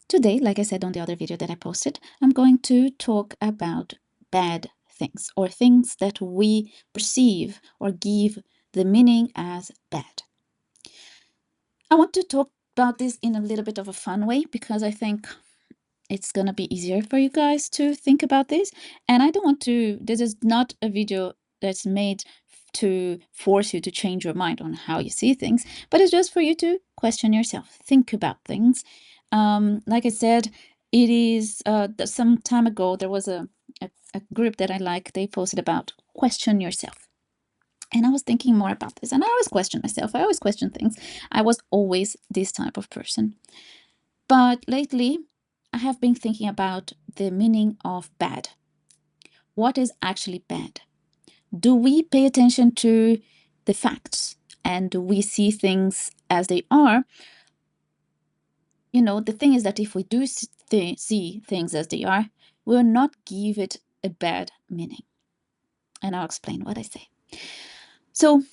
Today, like I said on the other video that I posted, I'm going to talk about bad things or things that we perceive or give the meaning as bad. I want to talk about this in a little bit of a fun way because I think it's going to be easier for you guys to think about this. And I don't want to, this is not a video that's made to force you to change your mind on how you see things, but it's just for you to question yourself, think about things. Like I said, it is some time ago, there was a group that I like, they posted about question yourself. And I was thinking more about this, and I always question myself. I always question things. I was always this type of person. But lately, I have been thinking about the meaning of bad. What is actually bad? Do we pay attention to the facts and do we see things as they are? You know, the thing is that if we do see things as they are, we'll not give it a bad meaning. And I'll explain what I say. So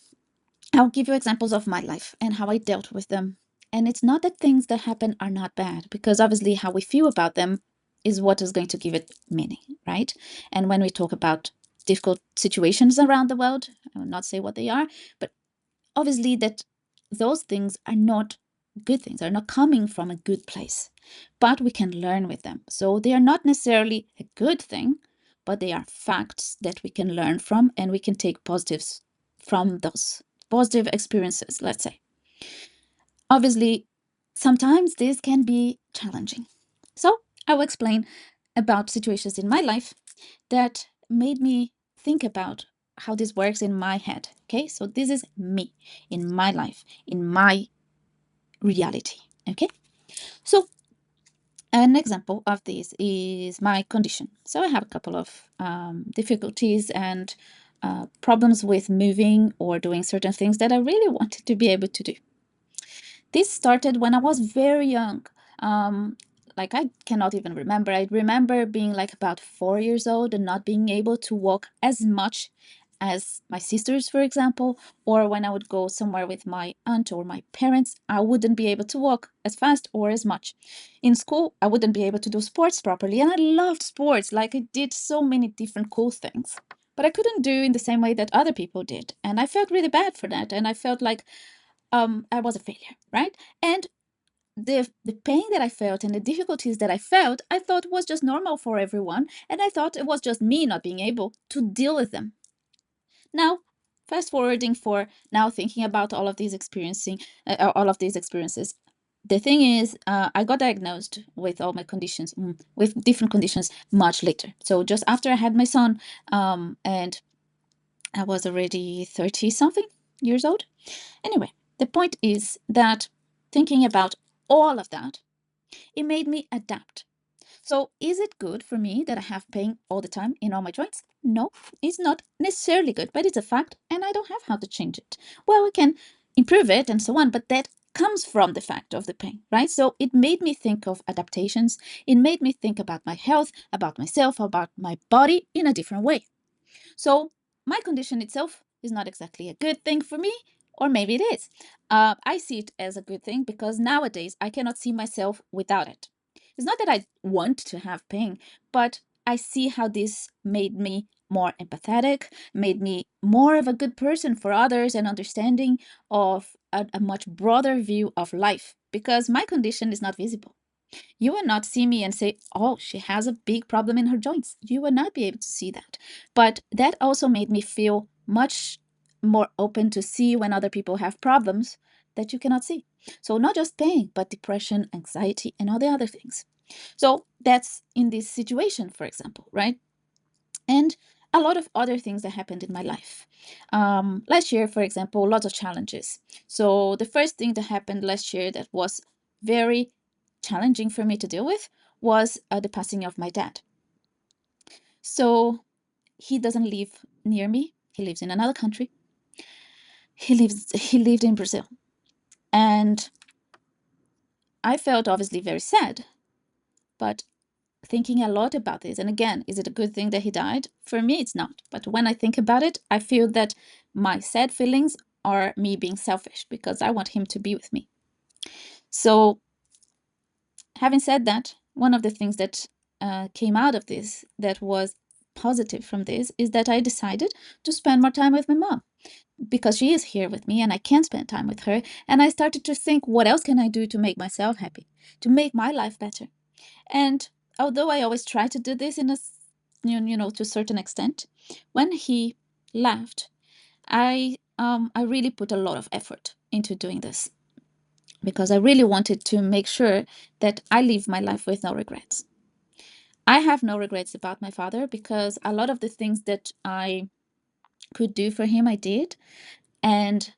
I'll give you examples of my life and how I dealt with them. And it's not that things that happen are not bad, because obviously how we feel about them is what is going to give it meaning, right? And when we talk about difficult situations around the world, I will not say what they are, but obviously that those things are not good things, are not coming from a good place, but we can learn with them. So they are not necessarily a good thing, but they are facts that we can learn from, and we can take positives from those positive experiences, let's say. Obviously, sometimes this can be challenging. So I will explain about situations in my life that made me think about how this works in my head. Okay, so this is me in my life, in my reality. Okay, so an example of this is my condition. So I have a couple of difficulties and problems with moving or doing certain things that I really wanted to be able to do. This started when I was very young. Like I cannot even remember. I remember being like about 4 years old and not being able to walk as much as my sisters, for example, or when I would go somewhere with my aunt or my parents, I wouldn't be able to walk as fast or as much. In school, I wouldn't be able to do sports properly, and I loved sports. Like I did so many different cool things, but I couldn't do in the same way that other people did, and I felt really bad for that, and I felt like I was a failure, right? And the pain that I felt and the difficulties that I felt, I thought was just normal for everyone, and I thought it was just me not being able to deal with them. Now, fast forwarding for now, thinking about all of these experiences. The thing is, I got diagnosed with all my conditions, with different conditions, much later. So just after I had my son, and I was already 30 something years old. Anyway, the point is that thinking about all of that, it made me adapt. So is it good for me that I have pain all the time in all my joints? No, it's not necessarily good, but it's a fact and I don't have how to change it. Well, we can improve it and so on, but that comes from the fact of the pain, right? So it made me think of adaptations. It made me think about my health, about myself, about my body in a different way. So my condition itself is not exactly a good thing for me, or maybe it is. I see it as a good thing because nowadays I cannot see myself without it. It's not that I want to have pain, but I see how this made me more empathetic, made me more of a good person for others, and understanding of a much broader view of life because my condition is not visible. You will not see me and say, oh, she has a big problem in her joints. You will not be able to see that. But that also made me feel much more open to see when other people have problems that you cannot see. So, not just pain, but depression, anxiety, and all the other things. So, that's in this situation, for example, right? And a lot of other things that happened in my life. Last year, for example, lots of challenges. So, the first thing that happened last year that was very challenging for me to deal with was the passing of my dad. So he doesn't live near me. He lives in another country. He lived in Brazil. And I felt obviously very sad, but thinking a lot about this. And again, is it a good thing that he died? For me, it's not. But when I think about it, I feel that my sad feelings are me being selfish because I want him to be with me. So having said that, one of the things that came out of this that was positive from this is that I decided to spend more time with my mom because she is here with me and I can spend time with her. And I started to think, what else can I do to make myself happy, to make my life better? And although I always try to do this in a to a certain extent, when he left, I really put a lot of effort into doing this because I really wanted to make sure that I live my life with no regrets. I have no regrets about my father because a lot of the things that I could do for him, I did. And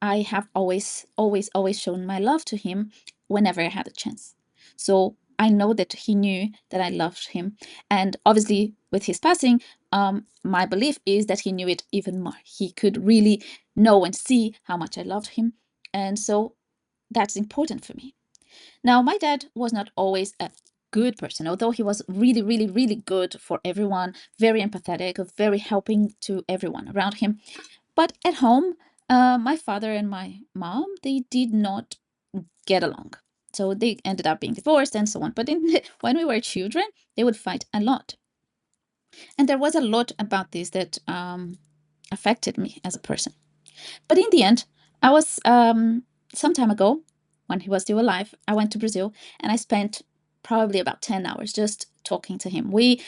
I have always, always, always shown my love to him whenever I had a chance. So I know that he knew that I loved him. And obviously, with his passing, my belief is that he knew it even more. He could really know and see how much I loved him. And so that's important for me. Now, my dad was not always a good person, although he was really, really, really good for everyone, very empathetic, very helping to everyone around him. But at home, my father and my mom, they did not get along. So they ended up being divorced and so on. But when we were children, they would fight a lot. And there was a lot about this that affected me as a person. But in the end, I was some time ago, when he was still alive, I went to Brazil and I spent probably about 10 hours just talking to him. We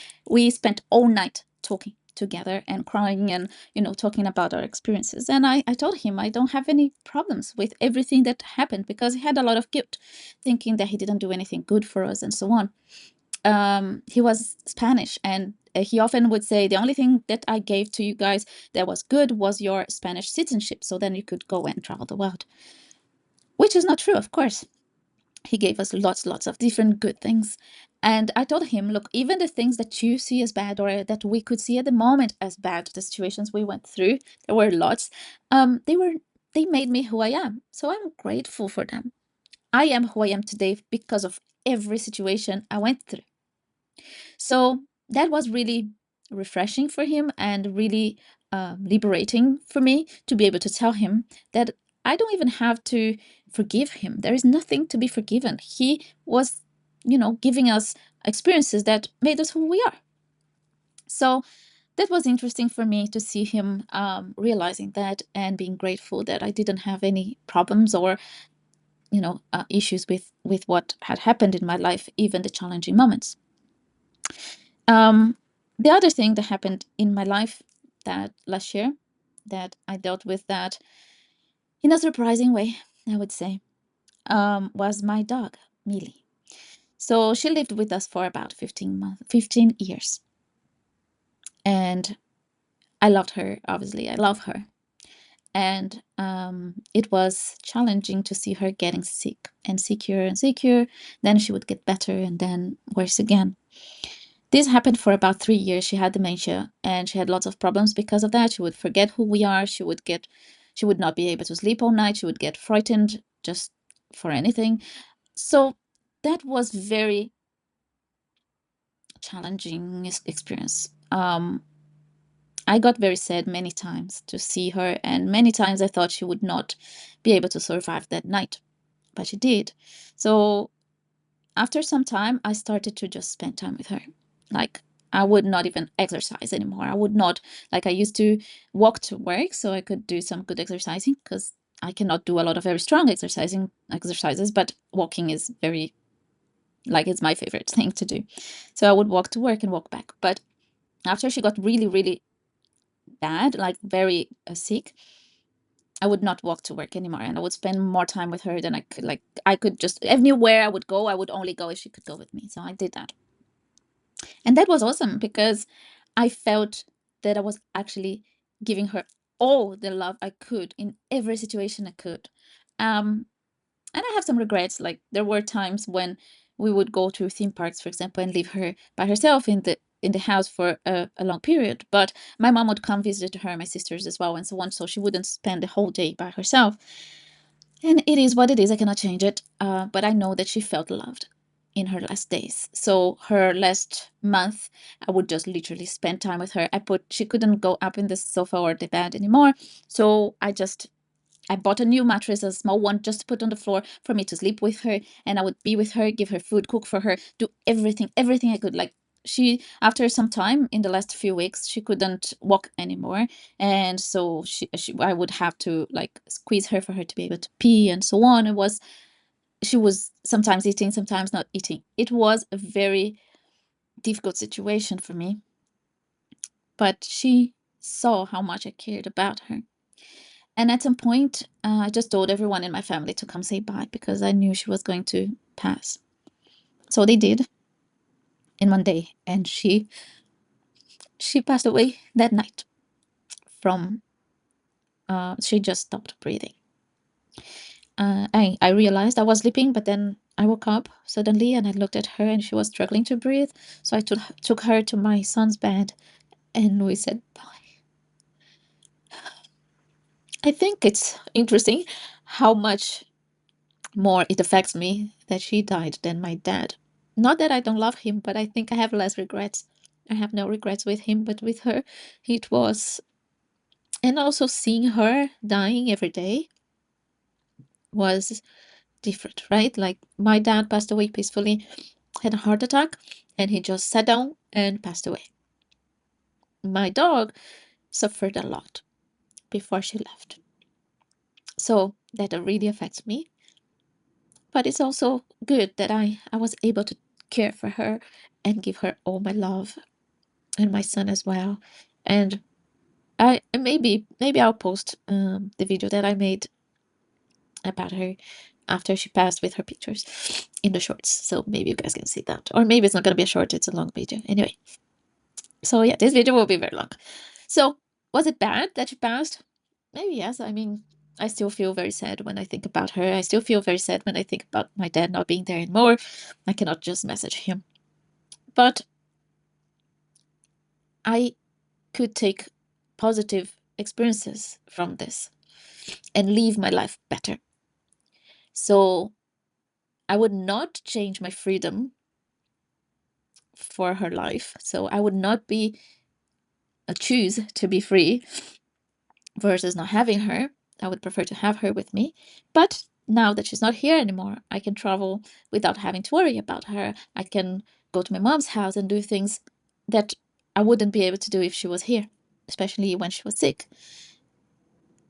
spent all night talking together and crying and talking about our experiences. And I told him I don't have any problems with everything that happened because he had a lot of guilt, thinking that he didn't do anything good for us and so on. He was Spanish, and he often would say, the only thing that I gave to you guys that was good was your Spanish citizenship, so then you could go and travel the world. Which is not true, of course. He gave us lots of different good things. And I told him, look, even the things that you see as bad or that we could see at the moment as bad, the situations we went through, there were lots, they made me who I am. So I'm grateful for them. I am who I am today because of every situation I went through. So that was really refreshing for him and really liberating for me to be able to tell him that I don't even have to forgive him. There is nothing to be forgiven. He was, giving us experiences that made us who we are. So that was interesting for me to see him realizing that and being grateful that I didn't have any problems or issues with what had happened in my life, even the challenging moments. The other thing that happened in my life that last year that I dealt with that in a surprising way, I would say, was my dog, Millie. So she lived with us for about 15 years. And I loved her, obviously. I love her. And it was challenging to see her getting sick and sicker and sicker. Then she would get better and then worse again. This happened for about 3 years. She had dementia and she had lots of problems because of that. She would forget who we are. She would not be able to sleep all night. She would get frightened just for anything. So that was very challenging experience. I got very sad many times to see her, and many times I thought she would not be able to survive that night, but she did. So after some time, I started to just spend time with her. Like, I would not even exercise anymore. I would not, like, I used to walk to work so I could do some good exercising because I cannot do a lot of very strong exercises, but walking is very, like, it's my favorite thing to do. So I would walk to work and walk back. But after she got really, really bad, like very sick, I would not walk to work anymore, and I would spend more time with her than I could. Like, I could just, anywhere I would go, I would only go if she could go with me. So I did that. And that was awesome because I felt that I was actually giving her all the love I could in every situation I could. And I have some regrets. Like, there were times when we would go to theme parks, for example, and leave her by herself in the house for a long period. But my mom would come visit her, my sisters as well, and so on. So she wouldn't spend the whole day by herself. And it is what it is. I cannot change it. But I know that she felt loved in her last days. So her last month, I would just literally spend time with her. She couldn't go up in the sofa or the bed anymore. So I just I bought a new mattress, a small one, just to put on the floor for me to sleep with her. And I would be with her, give her food, cook for her, do everything I could. Like, she, after some time in the last few weeks, she couldn't walk anymore. And so I would have to like squeeze her for her to be able to pee and so on. She was sometimes eating, sometimes not eating. It was a very difficult situation for me. But she saw how much I cared about her. And at some point, I just told everyone in my family to come say bye because I knew she was going to pass. So they did in one day, and she passed away that night from she just stopped breathing. I realized I was sleeping, but then I woke up suddenly and I looked at her and she was struggling to breathe. So I took her to my son's bed and we said bye. I think it's interesting how much more it affects me that she died than my dad. Not that I don't love him, but I think I have less regrets. I have no regrets with him, but with her, it was. And also seeing her dying every day was different, right? Like my dad passed away peacefully, had a heart attack, and he just sat down and passed away. My dog suffered a lot before she left. So that really affects me. But it's also good that I was able to care for her and give her all my love, and my son as well. And I maybe I'll post the video that I made about her after she passed with her pictures in the shorts. So maybe you guys can see that. Or maybe it's not going to be a short, it's a long video. Anyway. So yeah, this video will be very long. So was it bad that she passed? Maybe yes. I mean, I still feel very sad when I think about her. I still feel very sad when I think about my dad not being there anymore. I cannot just message him. But I could take positive experiences from this and live my life better. So I would not change my freedom for her life. So I would not choose to be free versus not having her. I would prefer to have her with me. But now that she's not here anymore, I can travel without having to worry about her. I can go to my mom's house and do things that I wouldn't be able to do if she was here, especially when she was sick.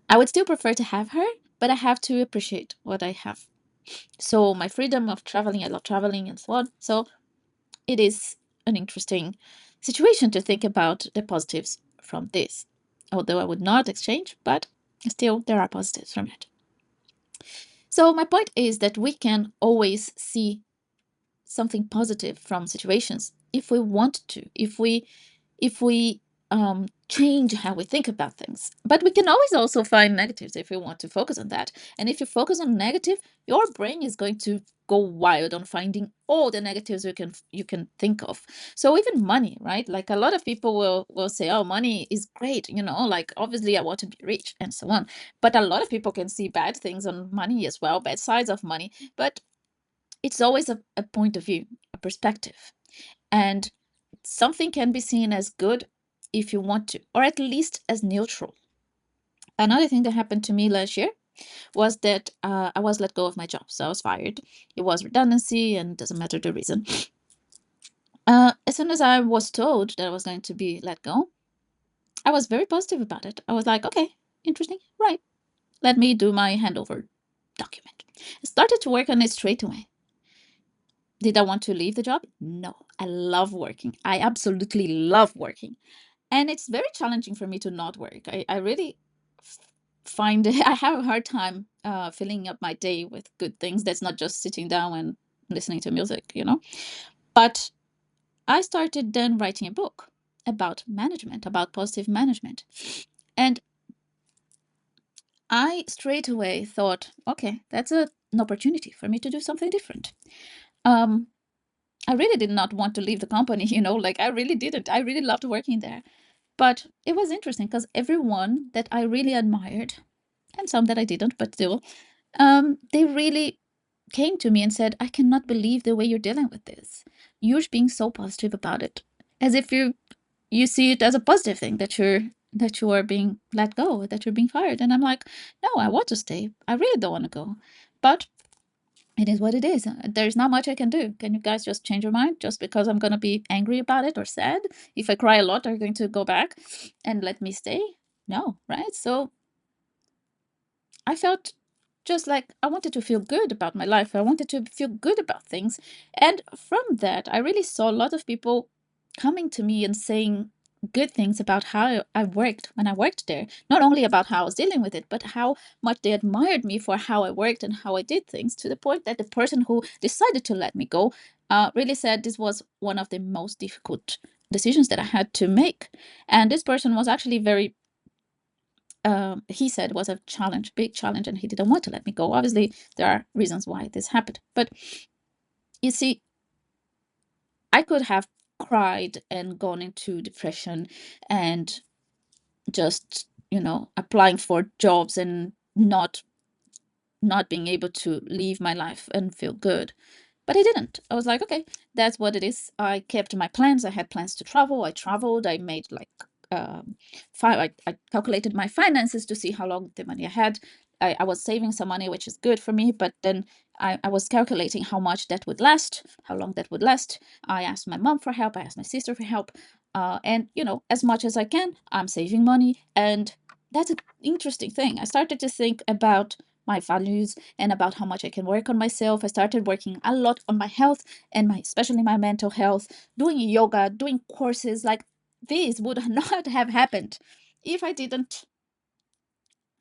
I would still prefer to have her, but I have to appreciate what I have. So my freedom of traveling, I love traveling and so on. So it is an interesting situation to think about the positives from this. Although I would not exchange, but still there are positives from it. So my point is that we can always see something positive from situations if we want to, if we change how we think about things. But we can always also find negatives if we want to focus on that. And if you focus on negative, your brain is going to go wild on finding all the negatives you can think of. So even money, right? Like a lot of people will say, oh, money is great, like obviously I want to be rich and so on. But a lot of people can see bad things on money as well, bad sides of money. But it's always a point of view, a perspective. And something can be seen as good if you want to, or at least as neutral. Another thing that happened to me last year was that I was let go of my job. So I was fired. It was redundancy, and it doesn't matter the reason. As soon as I was told that I was going to be let go, I was very positive about it. I was like, okay, interesting, right. Let me do my handover document. I started to work on it straight away. Did I want to leave the job? No. I love working. I absolutely love working. And it's very challenging for me to not work. I really find I have a hard time filling up my day with good things that's not just sitting down and listening to music, But I started then writing a book about management, about positive management. And I straight away thought, okay, that's an opportunity for me to do something different. I really did not want to leave the company, like I really didn't. I really loved working there. But it was interesting because everyone that I really admired, and some that I didn't, but still, they really came to me and said, I cannot believe the way you're dealing with this. You're being so positive about it. As if you see it as a positive thing that you're that you are being let go, that you're being fired. And I'm like, no, I want to stay. I really don't want to go. But it is what it is. There's not much I can do. Can you guys just change your mind just because I'm going to be angry about it or sad? If I cry a lot, are you going to go back and let me stay? No, right? So I felt just like I wanted to feel good about my life. I wanted to feel good about things. And from that, I really saw a lot of people coming to me and saying good things about how I worked when I worked there. Not only about how I was dealing with it, but how much they admired me for how I worked and how I did things, to the point that the person who decided to let me go really said this was one of the most difficult decisions that I had to make. And this person was actually very he said was a challenge, big challenge, and he didn't want to let me go. Obviously, there are reasons why this happened. But you see, I could have cried and gone into depression and just, applying for jobs and not being able to live my life and feel good. But I didn't. I was like, okay, that's what it is. I kept my plans. I had plans to travel. I traveled. I made like I calculated my finances to see how long the money I had. I was saving some money, which is good for me. But then I was calculating how much that would last, how long that would last. I asked my mom for help. I asked my sister for help. And, as much as I can, I'm saving money. And that's an interesting thing. I started to think about my values and about how much I can work on myself. I started working a lot on my health and especially my mental health, doing yoga, doing courses. Like, this would not have happened if I didn't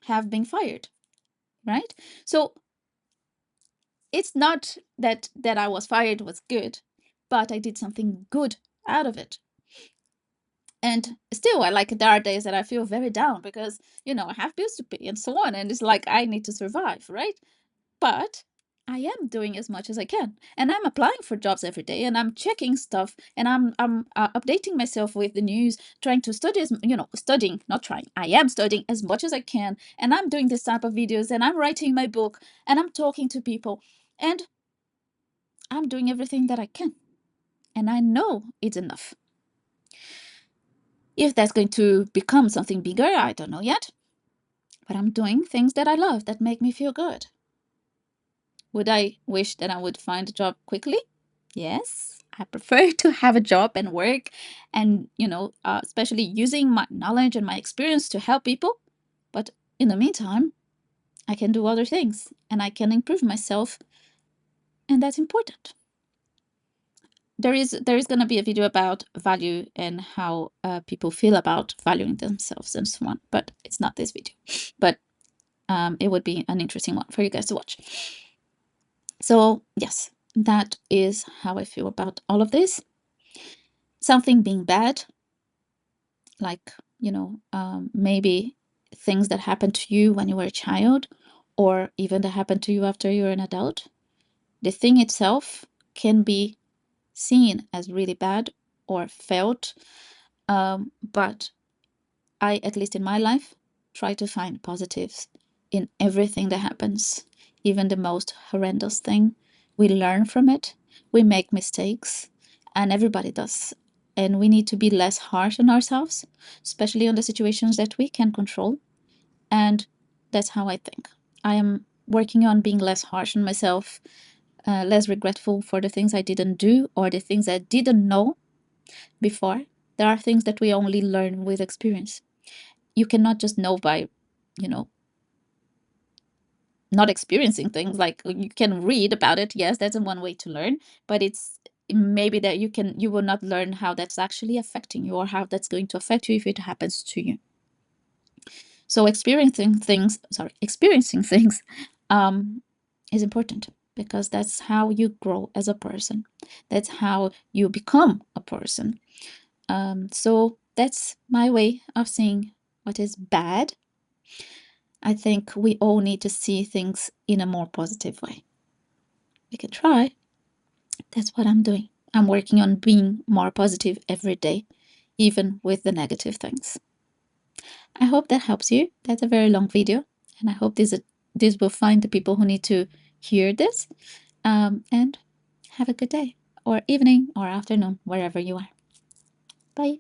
have been fired, right? So it's not that I was fired was good, but I did something good out of it. And still, there are days that I feel very down because, I have bills to pay and so on, and it's like I need to survive, right? But I am doing as much as I can, and I'm applying for jobs every day, and I'm checking stuff, and I'm updating myself with the news, trying to study studying, not trying. I am studying as much as I can, and I'm doing this type of videos, and I'm writing my book, and I'm talking to people, and I'm doing everything that I can, and I know it's enough. If that's going to become something bigger, I don't know yet, but I'm doing things that I love that make me feel good. Would I wish that I would find a job quickly? Yes, I prefer to have a job and work and, especially using my knowledge and my experience to help people. But in the meantime, I can do other things and I can improve myself, and that's important. There is going to be a video about value and how people feel about valuing themselves and so on, but it's not this video. But it would be an interesting one for you guys to watch. So yes, that is how I feel about all of this. Something being bad, like, maybe things that happened to you when you were a child, or even that happened to you after you're an adult. The thing itself can be seen as really bad or felt, but I, at least in my life, try to find positives in everything that happens, even the most horrendous thing. We learn from it, we make mistakes, and everybody does. And we need to be less harsh on ourselves, especially on the situations that we can control. And that's how I think. I am working on being less harsh on myself, less regretful for the things I didn't do or the things I didn't know before. There are things that we only learn with experience. You cannot just know by, not experiencing things. Like, you can read about it, yes, that's one way to learn, but it's maybe that you will not learn how that's actually affecting you or how that's going to affect you if it happens to you. So experiencing things is important, because that's how you grow as a person, that's how you become a person. So that's my way of seeing what is bad. I think we all need to see things in a more positive way. We can try. That's what I'm doing. I'm working on being more positive every day, even with the negative things. I hope that helps you. That's a very long video, and I hope this will find the people who need to hear this. And have a good day, or evening, or afternoon, wherever you are. Bye.